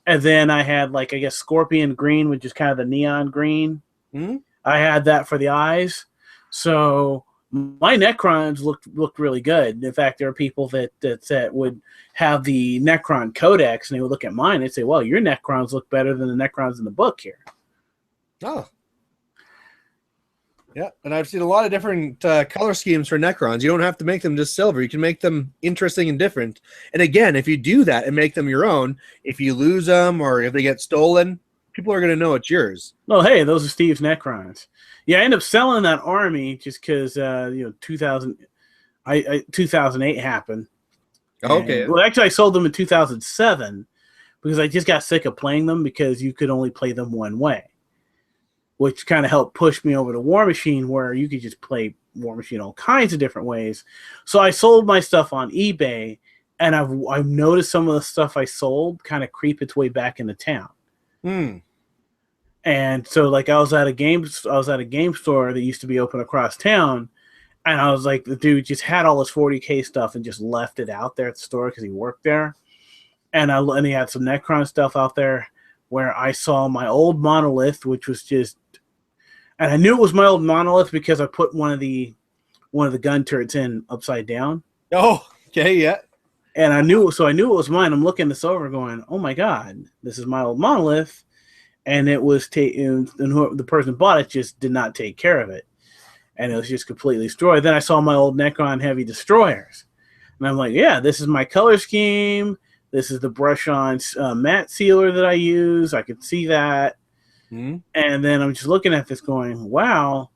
And then I had Scorpion green, which is kind of the neon green. Mm-hmm. I had that for the eyes. So my Necrons looked really good. In fact, there are people that would have the Necron Codex, and they would look at mine and say, well, your Necrons look better than the Necrons in the book here. Oh. Yeah, and I've seen a lot of different color schemes for Necrons. You don't have to make them just silver. You can make them interesting and different. And again, if you do that and make them your own, if you lose them or if they get stolen, people are going to know it's yours. Oh, hey, those are Steve's Necrons. Yeah, I ended up selling that army just because 2008 happened. Okay. And, well, actually, I sold them in 2007 because I just got sick of playing them because you could only play them one way, which kind of helped push me over to War Machine, where you could just play War Machine all kinds of different ways. So I sold my stuff on eBay, and I've noticed some of the stuff I sold kind of creep its way back into town. And so, I was at a game store that used to be open across town, and I was like, the dude just had all this 40K stuff and just left it out there at the store because he worked there, and he had some Necron stuff out there where I saw my old monolith, which was just, and I knew it was my old monolith because I put one of the gun turrets in upside down. Oh, okay, yeah. And I knew it was mine. I'm looking this over, going, "Oh my god, this is my old monolith." And it was the person who bought it just did not take care of it, and it was just completely destroyed. Then I saw my old Necron heavy destroyers, and I'm like, "Yeah, this is my color scheme. This is the brush-on matte sealer that I use. I could see that." Mm-hmm. And then I'm just looking at this, going, "Wow,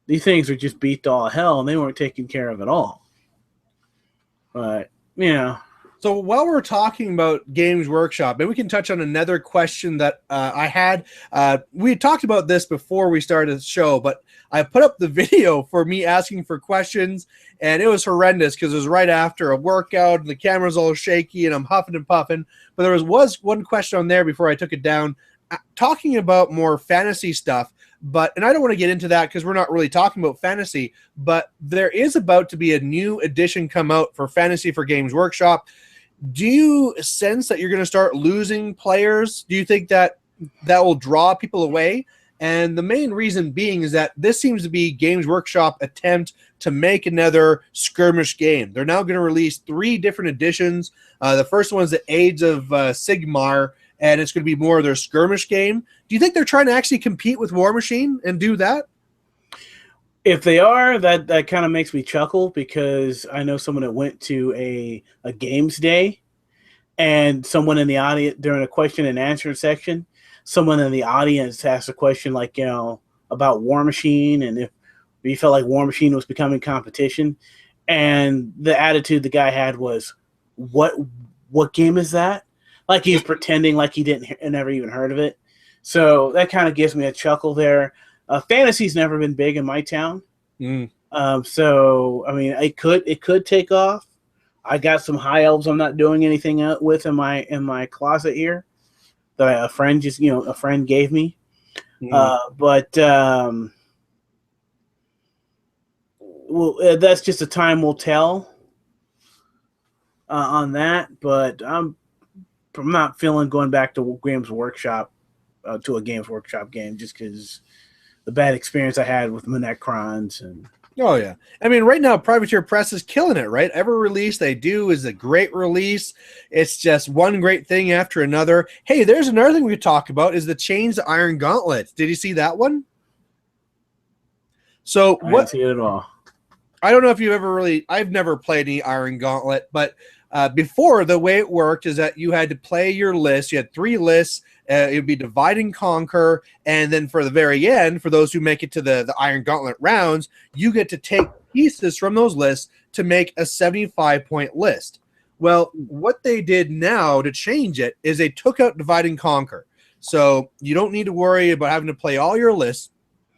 these things are just beat to all hell, and they weren't taken care of at all." But So while we're talking about Games Workshop, maybe we can touch on another question that I had. We had talked about this before we started the show, but I put up the video for me asking for questions, and it was horrendous because it was right after a workout, and the camera's all shaky, and I'm huffing and puffing. But there was one question on there before I took it down, talking about more fantasy stuff. And I don't want to get into that because we're not really talking about fantasy, but there is about to be a new edition come out for fantasy for Games Workshop. Do you sense that you're going to start losing players? Do you think that will draw people away? And the main reason being is that this seems to be Games Workshop attempt to make another skirmish game. They're now going to release 3 different editions. The first one is the Age of Sigmar, and it's going to be more of their skirmish game. Do you think they're trying to actually compete with War Machine and do that? If they are, that kind of makes me chuckle, because I know someone that went to a games day, and someone in the audience during a question and answer section, someone in the audience asked a question like, about War Machine, and if he felt like War Machine was becoming competition, and the attitude the guy had was, what game is that? Like he's pretending like he never even heard of it. So that kind of gives me a chuckle there. Fantasy's never been big in my town. So I mean, it could take off. I got some high elves I'm not doing anything with in my closet here that a friend gave me. Well, that's just a time will tell on that. But I'm not feeling going back to Games Workshop to a Games Workshop game, just because the bad experience I had with Monecrons. And oh yeah, I mean, right now Privateer Press is killing it, right? Every release they do is a great release. It's just one great thing after another. Hey, there's another thing we could talk about, is the Chains to Iron Gauntlet. Did you see that one? So I didn't see it at all. I don't know if you've I've never played any Iron Gauntlet, but before, the way it worked is that you had to play your list. You had 3 lists. It would be divide and conquer, and then for the very end, for those who make it to the Iron Gauntlet rounds, you get to take pieces from those lists to make a 75-point list. Well, what they did now to change it is they took out divide and conquer. So you don't need to worry about having to play all your lists.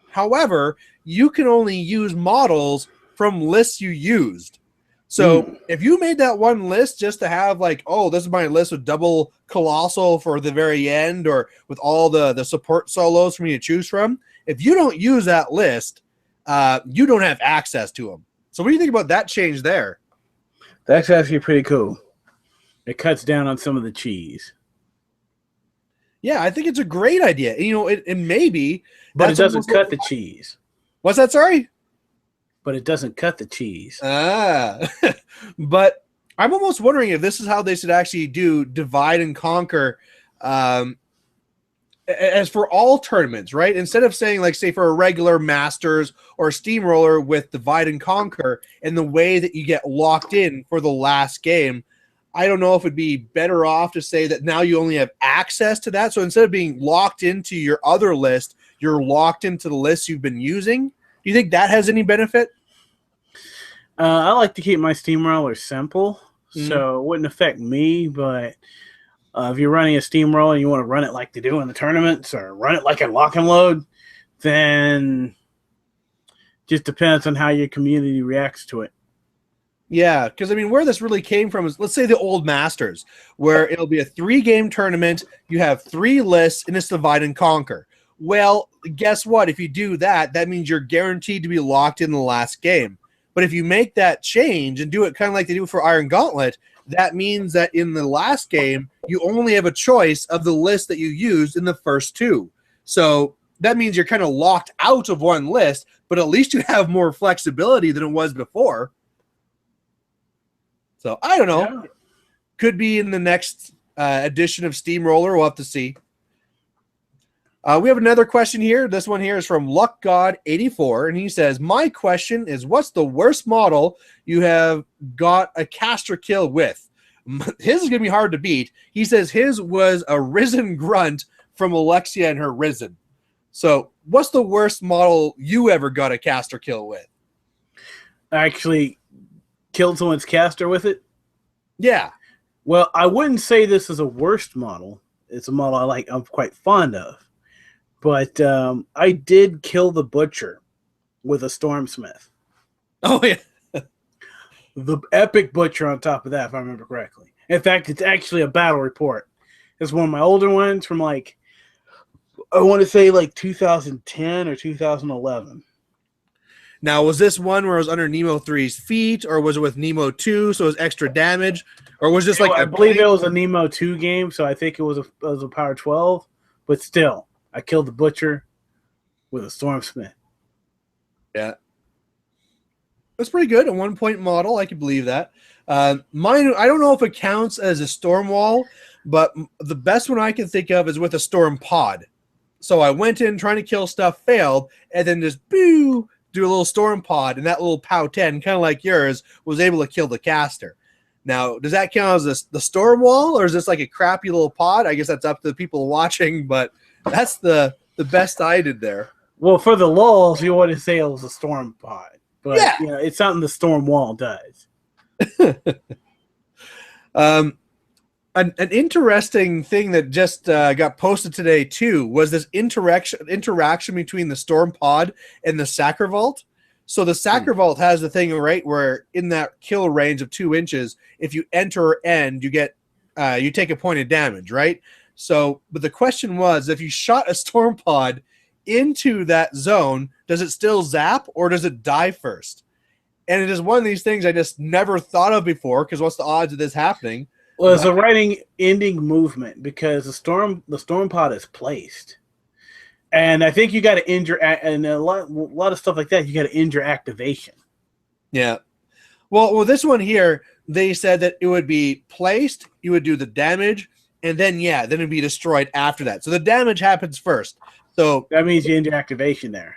However, you can only use models from lists you used. So if you made that one list just to have like, oh, this is my list with double Colossal for the very end, or with all the support solos for me to choose from, if you don't use that list, you don't have access to them. So what do you think about that change there? That's actually pretty cool. It cuts down on some of the cheese. Yeah, I think it's a great idea. It may be. But it doesn't cut the cheese. What's that, sorry? But it doesn't cut the cheese. But I'm almost wondering if this is how they should actually do divide and conquer as for all tournaments, right? Instead of saying, like, say, for a regular Masters or a Steamroller with divide and conquer, and the way that you get locked in for the last game, I don't know if it'd be better off to say that now you only have access to that. So instead of being locked into your other list, you're locked into the list you've been using. Do you think that has any benefit? I like to keep my steamroller simple, so it wouldn't affect me. But if you're running a steamroller and you want to run it like they do in the tournaments, or run it like a lock and load, then just depends on how your community reacts to it. Yeah, because I mean, where this really came from is, let's say, the old Masters, where it'll be a 3-game tournament. You have 3 lists, and it's divide and conquer. Well, guess what? If you do that, that means you're guaranteed to be locked in the last game. But if you make that change and do it kind of like they do for Iron Gauntlet, that means that in the last game, you only have a choice of the list that you used in the first 2. So that means you're kind of locked out of one list, but at least you have more flexibility than it was before. So I don't know. Yeah. Could be in the next edition of Steamroller. We'll have to see. We have another question here. This one here is from LuckGod84, and he says, my question is, what's the worst model you have got a caster kill with? His is going to be hard to beat. He says his was a Risen Grunt from Alexia and her Risen. So what's the worst model you ever got a caster kill with? I actually killed someone's caster with it? Yeah. Well, I wouldn't say this is a worst model. It's a model I'm quite fond of. But I did kill the Butcher with a Stormsmith. Oh, yeah. The epic Butcher on top of that, if I remember correctly. In fact, it's actually a battle report. It's one of my older ones from, I want to say 2010 or 2011. Now, was this one where it was under Nemo 3's feet, or was it with Nemo 2, so it was extra damage? Or was this I believe it was a Nemo 2 game, so I think it was a power 12. But still, I killed the Butcher with a Stormsmith. Yeah. That's pretty good. A 1-point model. I can believe that. Mine, I don't know if it counts as a storm wall, but the best one I can think of is with a storm pod. So I went in trying to kill stuff, failed, and then just boo, do a little storm pod, and that little POW 10, kind of like yours, was able to kill the caster. Now, does that count as the storm wall, or is this like a crappy little pod? I guess that's up to the people watching, but that's the best I did there. Well, for the lulz, you want to say it was a storm pod. But Yeah. you know, it's something the storm wall does. An interesting thing that just got posted today too was this interaction between the storm pod and the sacre vault. So the sacre vault has the thing, right, where in that kill range of 2 inches, if you enter or end, you get you take a point of damage, right? So, but the question was, if you shot a storm pod into that zone, does it still zap or does it die first? And it is one of these things I just never thought of before, because what's the odds of this happening? Well, it's a ending movement because the storm pod is placed, and I think you got to injure and a lot of stuff like that. You got to injure activation. Yeah. Well, this one here, they said that it would be placed, you would do the damage, and then it'd be destroyed after that. So the damage happens first. So that means you injure activation there.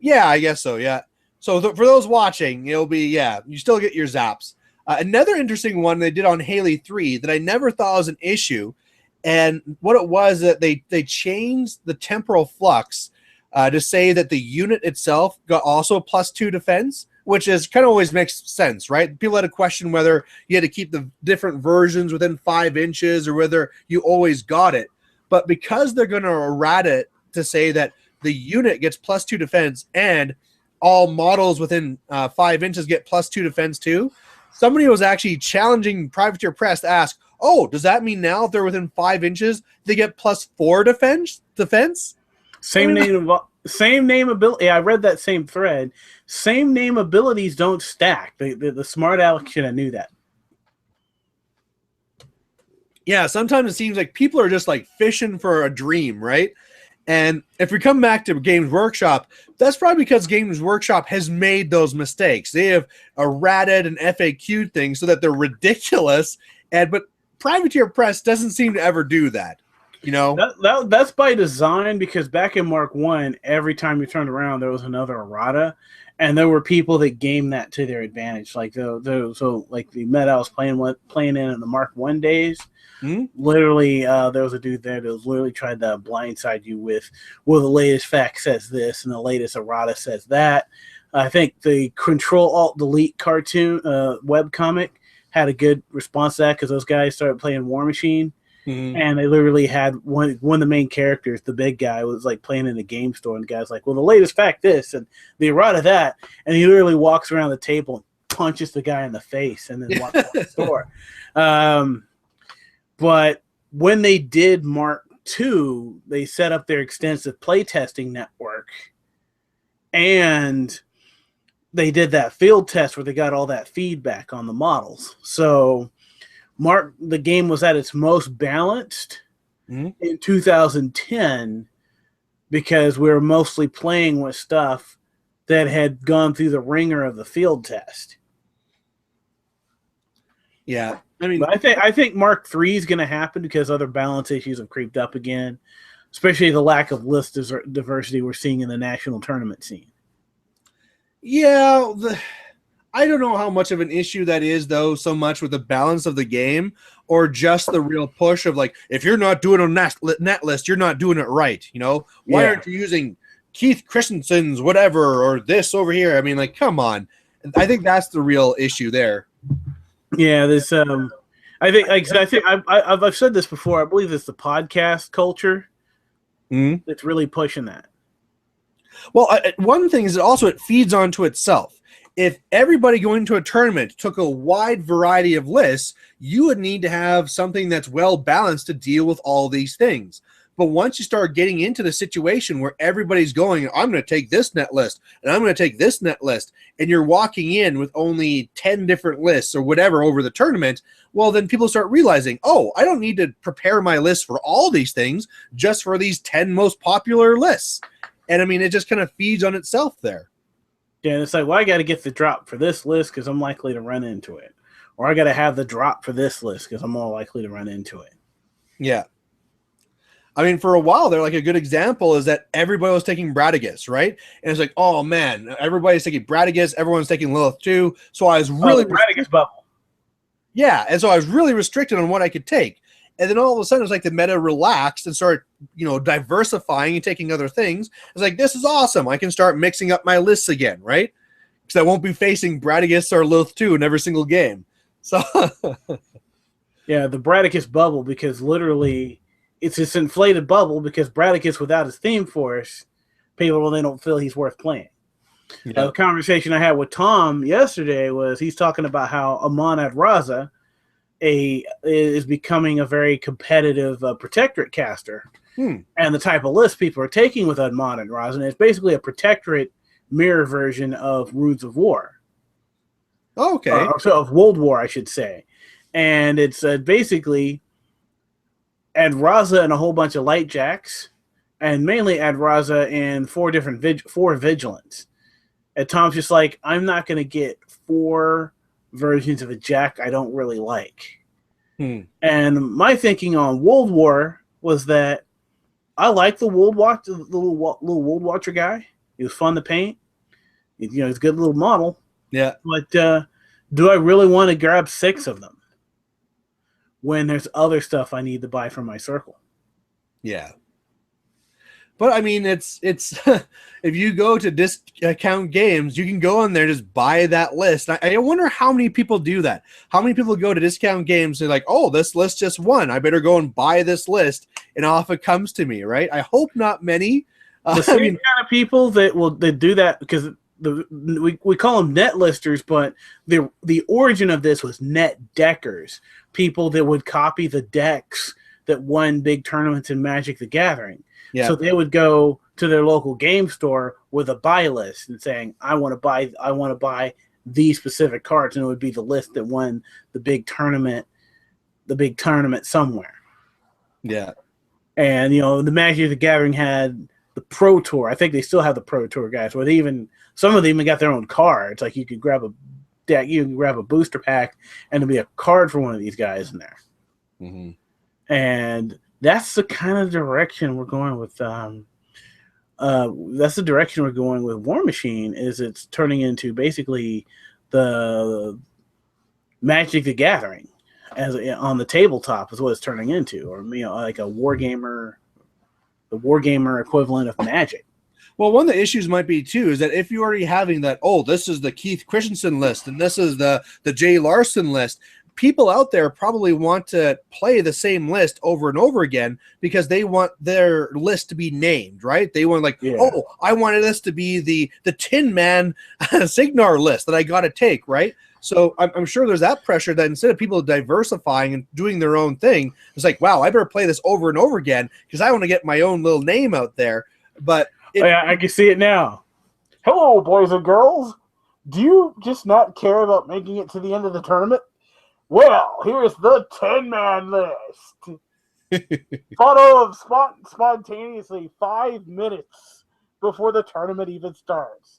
Yeah, I guess so. Yeah. So for those watching, it'll be you still get your zaps. Another interesting one they did on Haley 3 that I never thought was an issue, and what it was that they changed the temporal flux to say that the unit itself got also +2 defense, which is kind of always makes sense, right? People had a question whether you had to keep the different versions within 5 inches or whether you always got it. But because they're going to errata it to say that the unit gets +2 defense and all models within 5 inches get +2 defense too, somebody was actually challenging Privateer Press to ask, oh, does that mean now if they're within 5 inches, they get +4 defense? Same name ability. I read that same thread. Same name abilities don't stack. The smart aleck should have knew that. Yeah, sometimes it seems like people are just like fishing for a dream, right? And if we come back to Games Workshop, that's probably because Games Workshop has made those mistakes. They have errated and FAQ things so that they're ridiculous, but Privateer Press doesn't seem to ever do that. You know, that's by design, because back in Mark 1, every time you turned around, there was another errata, and there were people that gamed that to their advantage. Like like the meta I was playing in the Mark 1 days. Literally, there was a dude there that was literally tried to blindside you with, well, the latest fact says this and the latest errata says that. I think the Control-Alt-Delete cartoon webcomic had a good response to that, because those guys started playing War Machine. And they literally had one of the main characters, the big guy, was like playing in a game store, and the guy's like, well, the latest fact this and the errata that, and he literally walks around the table and punches the guy in the face and then walks out the store. But when they did Mark II, they set up their extensive playtesting network, and they did that field test where they got all that feedback on the models. So the game was at its most balanced in 2010, because we were mostly playing with stuff that had gone through the ringer of the field test. Yeah. I mean, but I think Mark III is going to happen because other balance issues have creeped up again, especially the lack of list diversity we're seeing in the national tournament scene. Yeah, I don't know how much of an issue that is, though, so much with the balance of the game, or just the real push of, like, if you're not doing a net list, you're not doing it right, you know? Why aren't you using Keith Christensen's whatever or this over here? I mean, like, come on. I think that's the real issue there. Yeah, this I think I've said this before. I believe it's the podcast culture that's really pushing that. Well, one thing is it feeds onto itself. If everybody going to a tournament took a wide variety of lists, you would need to have something that's well balanced to deal with all these things. But once you start getting into the situation where everybody's going, I'm going to take this net list, and I'm going to take this net list, and you're walking in with only 10 different lists or whatever over the tournament, well, then people start realizing, oh, I don't need to prepare my list for all these things, just for these 10 most popular lists. And I mean, it just kind of feeds on itself there. Yeah, and it's like, well, I got to get the drop for this list because I'm likely to run into it. Or I got to have the drop for this list because I'm more likely to run into it. Yeah. I mean, for a while there, like a good example is that everybody was taking Bradigus, right? And it's like, oh man, everybody's taking Bradigus, everyone's taking Lilith too. So I was really Bradigus bubble. Yeah, and so I was really restricted on what I could take. And then all of a sudden, it's like the meta relaxed and started, diversifying and taking other things. It's like, this is awesome. I can start mixing up my lists again, right? Because I won't be facing Bradigus or Lilith 2 in every single game. So, yeah, the Bradigus bubble, because literally it's this inflated bubble because Bradigus without his theme force, people really don't feel he's worth playing. Yeah. The conversation I had with Tom yesterday was he's talking about how Amon Adraza is becoming a very competitive protectorate caster. And the type of list people are taking with Amon Adraza, and it's basically a protectorate mirror version of Roods of War. Okay. Of World War, I should say. And it's basically Adraza and a whole bunch of light jacks, and mainly Adraza and four vigilants. And Tom's just like, I'm not going to get 4 versions of a jack I don't really like. And my thinking on World War was that I like the little World Watcher guy. He was fun to paint. He's a good little model. Yeah. But do I really want to grab 6 of them when there's other stuff I need to buy from my circle? Yeah. But I mean, it's if you go to discount games, you can go in there and just buy that list. I wonder how many people do that. How many people go to discount games and like, oh, this list just won. I better go and buy this list, and off it comes to me, right? I hope not many. The same kind of people that do that, because we call them net listers, but the origin of this was net deckers, people that would copy the decks that won big tournaments in Magic the Gathering. Yeah. So they would go to their local game store with a buy list and saying, I want to buy these specific cards, and it would be the list that won the big tournament somewhere. Yeah. And the Magic the Gathering had the Pro Tour. I think they still have the Pro Tour guys, where some of them even got their own cards. Like you could grab a deck, you can grab a booster pack, and there'll be a card for one of these guys in there. Mm-hmm. And that's the kind of direction we're going with. That's the direction we're going with War Machine. Is it's turning into basically the Magic the Gathering as on the tabletop is what it's turning into, or like a wargamer, the wargamer equivalent of Magic. Well, one of the issues might be too is that if you're already having that, oh, this is the Keith Christensen list and this is the Jay Larson list. People out there probably want to play the same list over and over again because they want their list to be named, right? They want oh, I wanted this to be the Tin Man Signar list that I got to take, right? So I'm sure there's that pressure that instead of people diversifying and doing their own thing, it's like, wow, I better play this over and over again because I want to get my own little name out there. But I can see it now. Hello, boys and girls. Do you just not care about making it to the end of the tournament? Well, here's the 10-man list. Photo of spontaneously 5 minutes before the tournament even starts.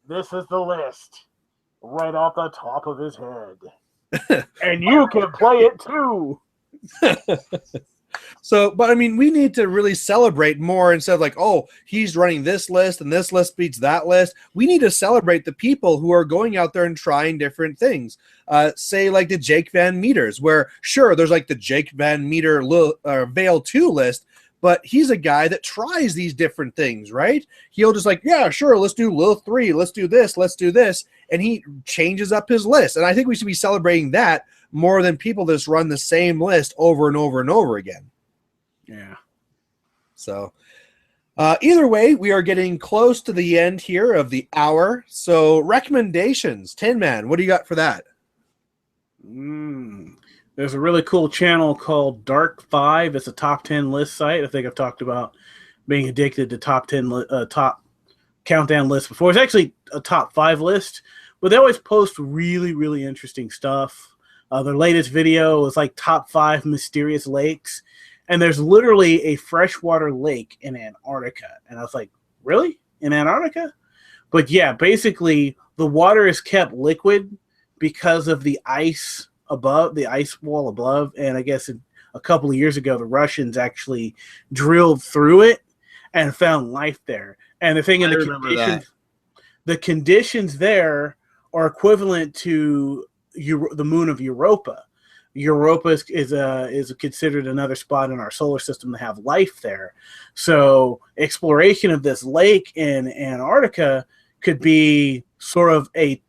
This is the list right off the top of his head. And you can play it too. So, but I mean, we need to really celebrate more instead of like, oh, he's running this list and this list beats that list. We need to celebrate the people who are going out there and trying different things. Say like the Jake Van Meters, where sure, there's like the Jake Van Meter Veil 2 list, but he's a guy that tries these different things, right? He'll just like, yeah, sure, let's do Lilith 3, let's do this, and he changes up his list. And I think we should be celebrating that more than people that just run the same list over and over and over again. Yeah. So either way, we are getting close to the end here of the hour. So recommendations, Tin Man, what do you got for that? There's a really cool channel called Dark 5. It's a top 10 list site. I think I've talked about being addicted to top countdown lists before. It's actually a top 5 list, but they always post really, really interesting stuff. Their latest video was like top 5 mysterious lakes. And there's literally a freshwater lake in Antarctica. And I was like, really? In Antarctica? But yeah, basically the water is kept liquid because of the ice above, the ice wall above. And I guess a couple of years ago, the Russians actually drilled through it and found life there. And the thing in the conditions there are equivalent to the moon of Europa. Europa is considered another spot in our solar system to have life there. So exploration of this lake in Antarctica could be sort of a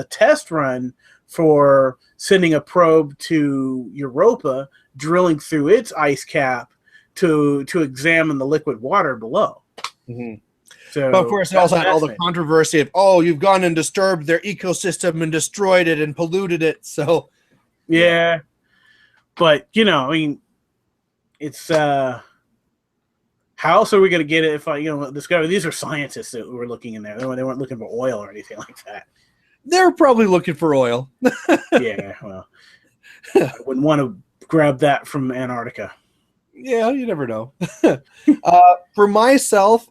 test run for sending a probe to Europa, drilling through its ice cap to examine the liquid water below. Mm-hmm. So, but of course, it also had all the controversy of, you've gone and disturbed their ecosystem and destroyed it and polluted it. So, yeah. But, I mean, it's how else are we going to get it if discover these are scientists that were looking in there. They weren't looking for oil or anything like that. They're probably looking for oil. Yeah, well, I wouldn't want to grab that from Antarctica. Yeah, you never know. For myself,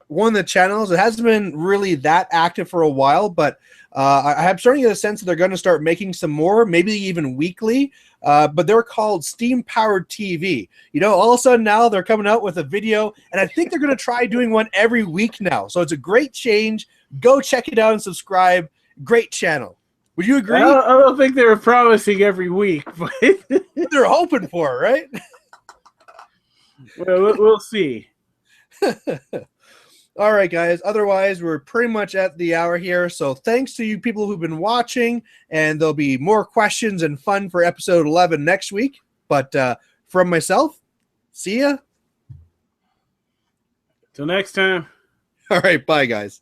one of the channels, it hasn't been really that active for a while, but I'm starting to get a sense that they're going to start making some more, maybe even weekly, but they're called Steam Powered TV. All of a sudden now they're coming out with a video, and I think they're going to try doing one every week now. So it's a great change. Go check it out and subscribe. Great channel. Would you agree? I don't think they were promising every week, but they're hoping for, right? Well, we'll see. All right, guys. Otherwise, we're pretty much at the hour here. So thanks to you people who've been watching, and there'll be more questions and fun for episode 11 next week. But from myself, see ya. Till next time. All right. Bye, guys.